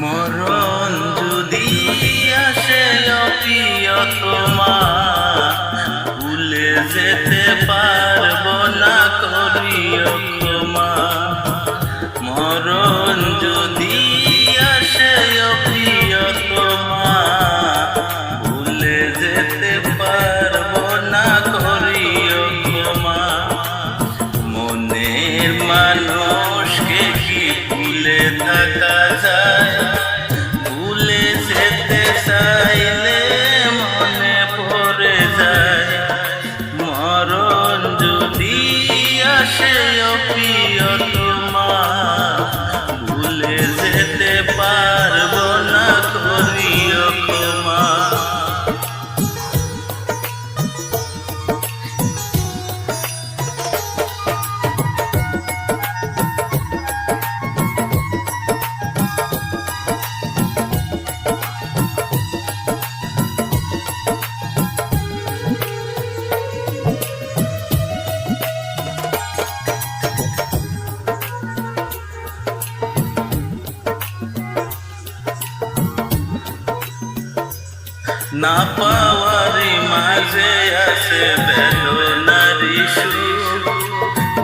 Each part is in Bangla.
মরণ যদি আসে প্রিয়তমা, ভুলে যেতে পারবো না করিও ক্ষমা। মরণ যদি আসে প্রিয়তমা, ভুলে যেতে পারবো না করিও ক্ষমা। মনের মানুষকে কি ভুলে থাকা যায়? ভুলে যেতে চাইলে মনে পড়ে যায়। মরণ যদি আসে প্রিয়তমা, ভুলে যেতে পারবো না করিও ক্ষমা। না পাওয়ারি মাঝে আছে বেদনারি সুখ,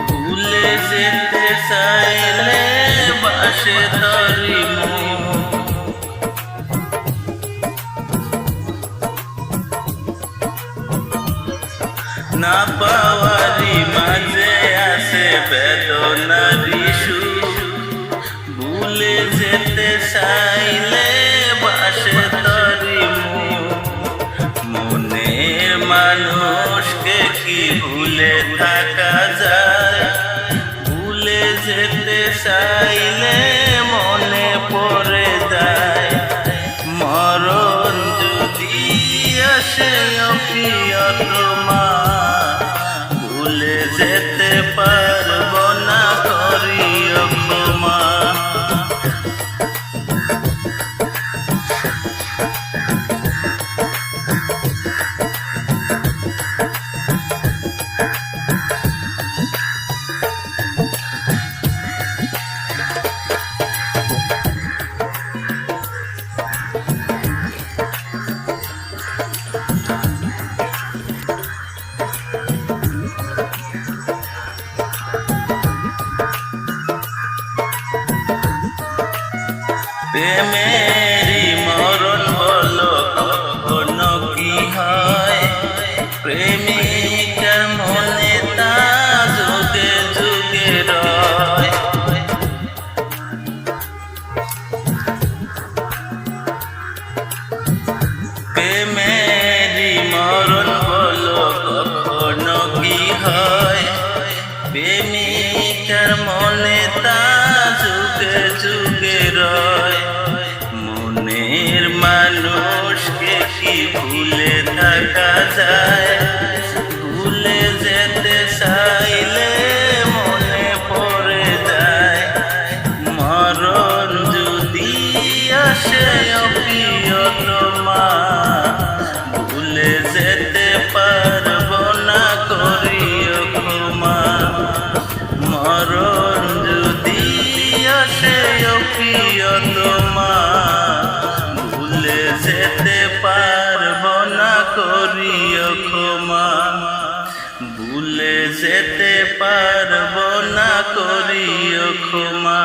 ভুলে যেতে চাইলে বাসে ধরি মুখ। না পাওয়ারি মাঝে আছে বেদনারি সুখ, ভুলে যেতে চাইলে বাসে ধরি মুখ। মনের মানুষকে কি ভুলে থাকা যায়? ভুলে যেতে চাইলে মনে পড়ে যায়। মরণ যদি আসে প্রিয়তমা, ভুলে যেতে পারবো না করিও ক্ষমা। প্রেমেরই মরণ বলো কখনো কি হয়? প্রেমিকার মনে তা যুগে যুগে রয়। প্রেমেরই মরণ বলো কখনো কি হয়? প্রেমিকার মনে তা যুগে যুগে রয়। মনের মানুষকে কি ভুলে থাকা যায়? ভুলে যেতে চাইলে মনে পড়ে যায়। মরণ যদি আসে প্রিয়তমা, ভুলে যেতে পারবো না করিও ক্ষমা। মরণ যদি আসে প্রিয়তমা, ভুলে যেতে পারবো না করিও ক্ষমা। ভুলে যেতে পারবো না করিও ক্ষমা।